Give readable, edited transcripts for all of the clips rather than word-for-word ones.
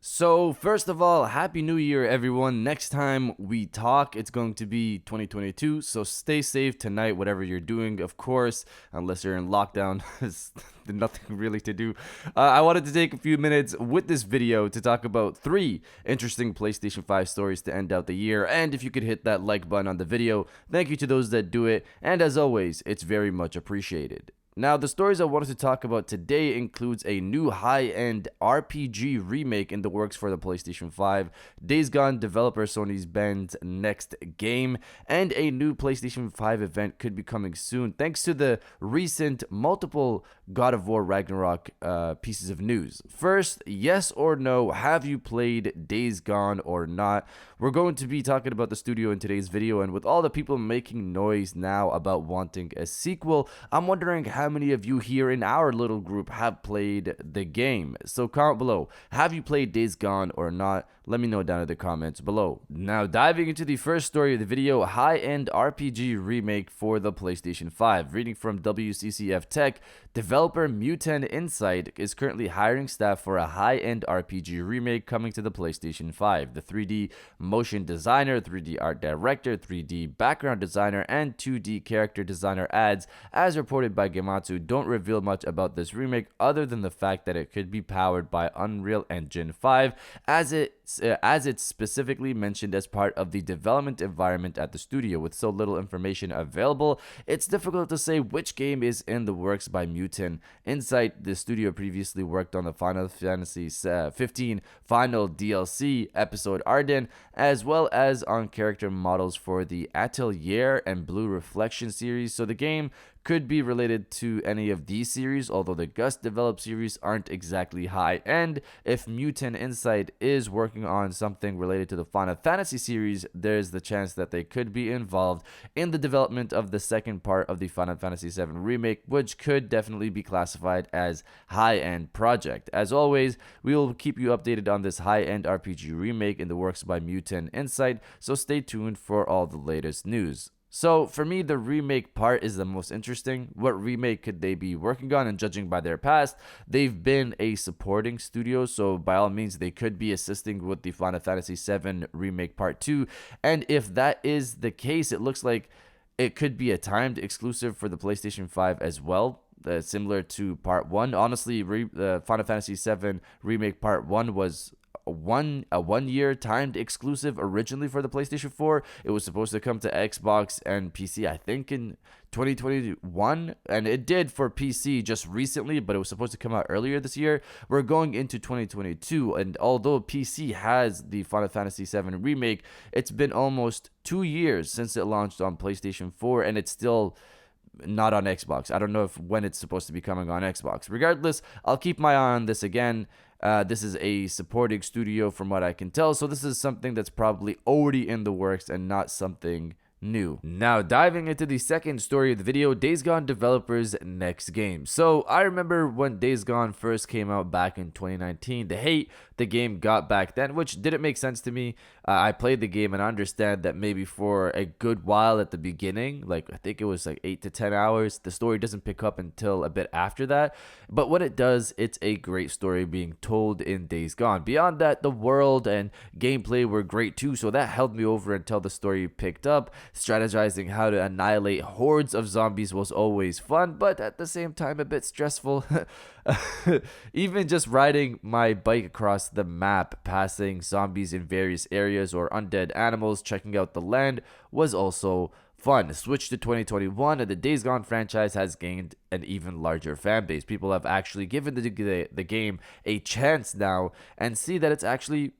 So, first of all, Happy New Year, everyone. Next time we talk, it's going to be 2022. So, stay safe tonight, whatever you're doing, of course, unless you're in lockdown. There's nothing really to do. I wanted to take a few minutes with this video to talk about 3 interesting PlayStation 5 stories to end out the year. And if you could hit that like button on the video, thank you to those that do it. And as always, it's very much appreciated. Now, the stories I wanted to talk about today includes a new high-end RPG remake in the works for the PlayStation 5, Days Gone developer Sony's Ben's next game, and a new PlayStation 5 event could be coming soon thanks to the recent multiple God of War Ragnarok pieces of news. First, yes or no, have you played Days Gone or not? We're going to be talking about the studio in today's video, and with all the people making noise now about wanting a sequel, I'm wondering how many of you here in our little group have played the game. So comment below, have you played Days Gone or not? Let me know down in the comments below. Now, diving into the first story of the video, high-end RPG remake for the PlayStation 5. Reading from WCCF Tech, developer Mutant Insight is currently hiring staff for a high-end RPG remake coming to the PlayStation 5. The 3D motion designer, 3D art director, 3D background designer, and 2D character designer adds, as reported by Gematsu, don't reveal much about this remake other than the fact that it could be powered by Unreal Engine 5, as it's specifically mentioned as part of the development environment at the studio. With so little information available, it's difficult to say which game is in the works by Mutant Insight. The studio previously worked on the Final Fantasy 15 final DLC episode Arden, as well as on character models for the Atelier and Blue Reflection series, so the game could be related to any of these series, although the Gus developed series aren't exactly high end. If Mutant Insight is working on something related to the Final Fantasy series, there's the chance that they could be involved in the development of the second part of the Final Fantasy 7 Remake, which could definitely be classified as high-end project. As always, we will keep you updated on this high-end RPG remake in the works by Mutant Insight, so stay tuned for all the latest news. So for me, the remake part is the most interesting. What remake could they be working on? And judging by their past, they've been a supporting studio, so by all means, they could be assisting with the Final Fantasy 7 Remake Part 2. And if that is the case, it looks like it could be a timed exclusive for the PlayStation 5 as well. Similar to Part 1. Honestly, Final Fantasy 7 Remake Part 1 was a 1 year timed exclusive originally for the PlayStation 4. It was supposed to come to Xbox and PC, I think, in 2021, and it did for PC just recently, but it was supposed to come out earlier this year. We're going into 2022, and although PC has the Final Fantasy 7 Remake, it's been almost 2 years since it launched on PlayStation 4, and it's still not on Xbox. I don't know when it's supposed to be coming on Xbox. Regardless, I'll keep my eye on this again. This is a supporting studio from what I can tell, so this is something that's probably already in the works and not something new. Now, diving into the second story of the video, Days Gone developers' next game. So I remember when Days Gone first came out back in 2019, the hate the game got back then, which didn't make sense to me. I played the game and I understand that maybe for a good while at the beginning, like I think it was like 8 to 10 hours, the story doesn't pick up until a bit after that. But when it does, it's a great story being told in Days Gone. Beyond that, the world and gameplay were great too, so that held me over until the story picked up. Strategizing how to annihilate hordes of zombies was always fun, but at the same time a bit stressful. Even just riding my bike across the map, passing zombies in various areas or undead animals, checking out the land was also fun. Switch to 2021 and the Days Gone franchise has gained an even larger fan base. People have actually given the game a chance now and see that it's actually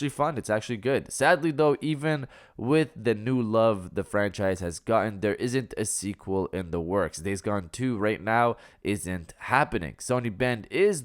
fun. It's actually good. Sadly though, even with the new love the franchise has gotten, there isn't a sequel in the works. Days Gone 2 right now isn't happening. Sony Bend is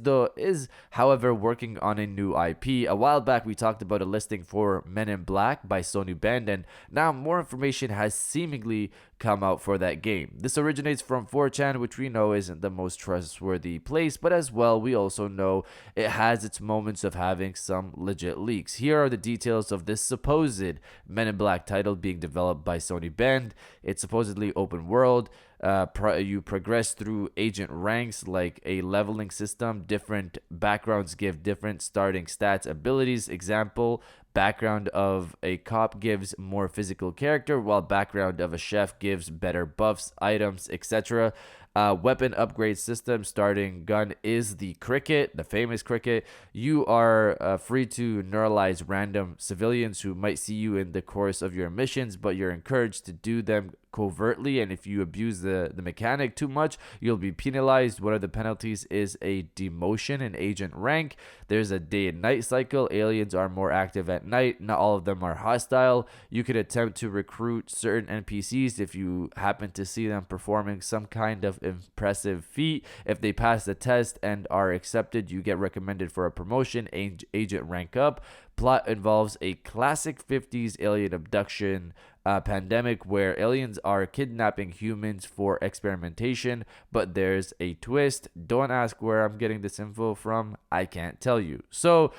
however working on a new IP. A while back we talked about a listing for Men in Black by Sony Bend, and now more information has seemingly come out for that game. This originates from 4chan, which we know isn't the most trustworthy place, but as well, we also know it has its moments of having some legit leaks. Here are the details of this supposed Men in Black title being developed by Sony Bend. It's supposedly open world, You progress through agent ranks like a leveling system. Different backgrounds give different starting stats, abilities. Example, background of a cop gives more physical character, while background of a chef gives better buffs, items, etc. Weapon upgrade system. Starting gun is the cricket, the famous cricket. You are free to neuralize random civilians who might see you in the course of your missions, but you're encouraged to do them covertly, and if you abuse the mechanic too much, you'll be penalized. One of the penalties is a demotion in agent rank. There's a day and night cycle. Aliens are more active at night. Not all of them are hostile. You could attempt to recruit certain NPCs if you happen to see them performing some kind of impressive feat. If they pass the test and are accepted, you get recommended for a promotion, agent rank up. Plot involves a classic 50s alien abduction pandemic where aliens are kidnapping humans for experimentation, but there's a twist. Don't ask where I'm getting this info from. I can't tell you. So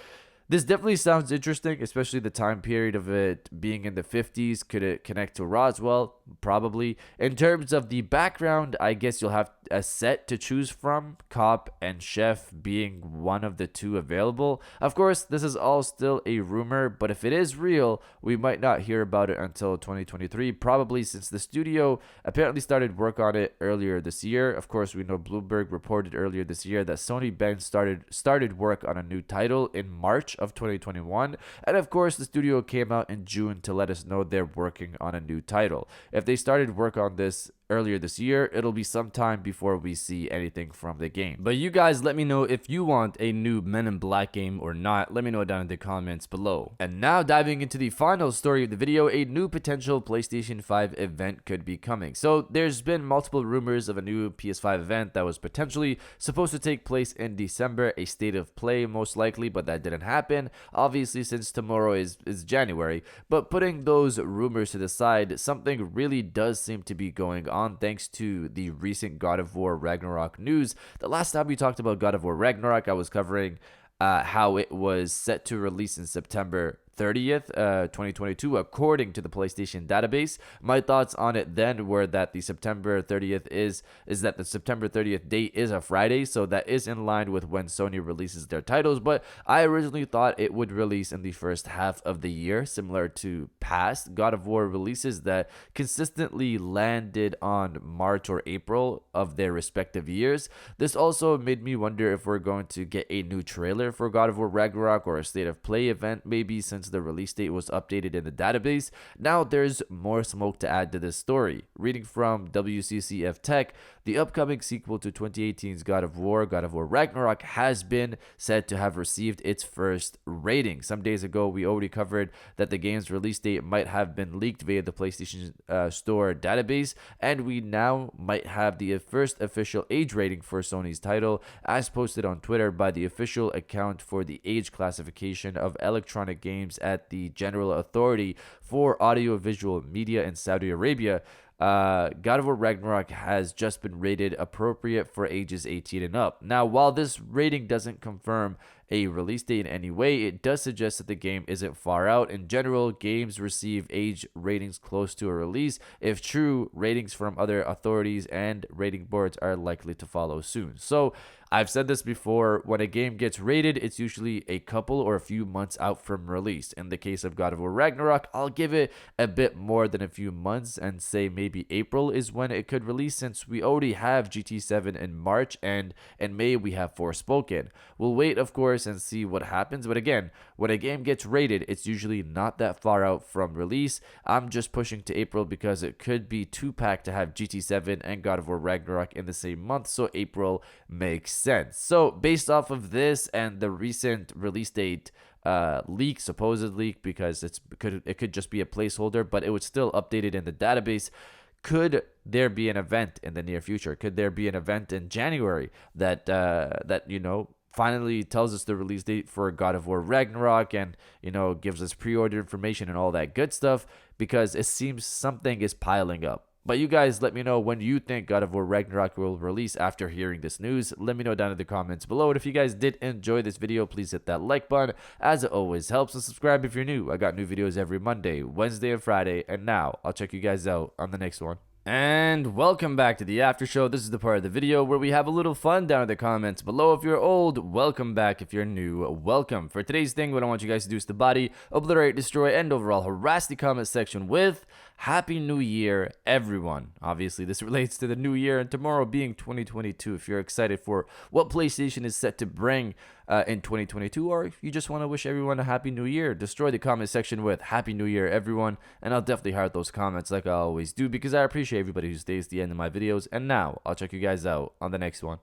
this definitely sounds interesting, especially the time period of it being in the 50s. Could it connect to Roswell? Probably. In terms of the background, I guess you'll have a set to choose from, cop and chef being one of the two available. Of course, this is all still a rumor, but if it is real, we might not hear about it until 2023, probably, since the studio apparently started work on it earlier this year. Of course, we know Bloomberg reported earlier this year that Sony Ben started work on a new title in March of 2021, and of course the studio came out in June to let us know they're working on a new title. If they started work on this earlier this year, it'll be some time before we see anything from the game. But you guys let me know if you want a new Men in Black game or not. Let me know down in the comments below. And now diving into the final story of the video, a new potential PlayStation 5 event could be coming. So there's been multiple rumors of a new PS5 event that was potentially supposed to take place in December, a state of play most likely, but that didn't happen, obviously, since tomorrow is January. But putting those rumors to the side, something really does seem to be going on thanks to the recent God of War Ragnarok news. The last time we talked about God of War Ragnarok, I was covering how it was set to release in September 30th, 2022, according to the PlayStation database. My thoughts on it then were that the September 30th is that the September 30th date is a Friday, so that is in line with when Sony releases their titles, but I originally thought it would release in the first half of the year, similar to past God of War releases that consistently landed on March or April of their respective years. This also made me wonder if we're going to get a new trailer for God of War Ragnarok or a state of play event, maybe, since the release date was updated in the database. Now there's more smoke to add to this story. Reading from WCCF Tech, the upcoming sequel to 2018's God of War Ragnarok, has been said to have received its first rating. Some days ago, we already covered that the game's release date might have been leaked via the PlayStation Store database, and we now might have the first official age rating for Sony's title, as posted on Twitter by the official account for the age classification of electronic games at the General Authority for Audiovisual Media in Saudi Arabia. God of War Ragnarok has just been rated appropriate for ages 18 and up. Now, while this rating doesn't confirm a release date in any way, it does suggest that the game isn't far out. In general, games receive age ratings close to a release. If true, ratings from other authorities and rating boards are likely to follow soon. So I've said this before, when a game gets rated, it's usually a couple or a few months out from release. In the case of God of War Ragnarok, I'll give it a bit more than a few months and say maybe April is when it could release, since we already have GT7 in March and in May we have Forspoken. We'll wait, of course, and see what happens, but again, when a game gets rated, it's usually not that far out from release. I'm just pushing to April because it could be too packed to have GT7 and God of War Ragnarok in the same month, so April makes sense. So based off of this and the recent release date leak, supposed leak, because it could just be a placeholder, but it was still updated in the database. Could there be an event in the near future? Could there be an event in January that finally tells us the release date for God of War Ragnarok and, gives us pre-order information and all that good stuff? Because it seems something is piling up. But you guys let me know when you think God of War Ragnarok will release after hearing this news. Let me know down in the comments below. And if you guys did enjoy this video, please hit that like button, as it always helps. And subscribe if you're new. I got new videos every Monday, Wednesday, and Friday. And now I'll check you guys out on the next one. And welcome back to the after show. This is the part of the video where we have a little fun down in the comments below. If you're old, welcome back. If you're new, welcome. For today's thing, what I want you guys to do is to body, obliterate, destroy, and overall harass the comment section with Happy New Year, everyone. Obviously, this relates to the new year and tomorrow being 2022. If you're excited for what PlayStation is set to bring in 2022, or if you just want to wish everyone a Happy New Year, destroy the comment section with Happy New Year, everyone. And I'll definitely heart those comments like I always do because I appreciate everybody who stays to the end of my videos. And now, I'll check you guys out on the next one.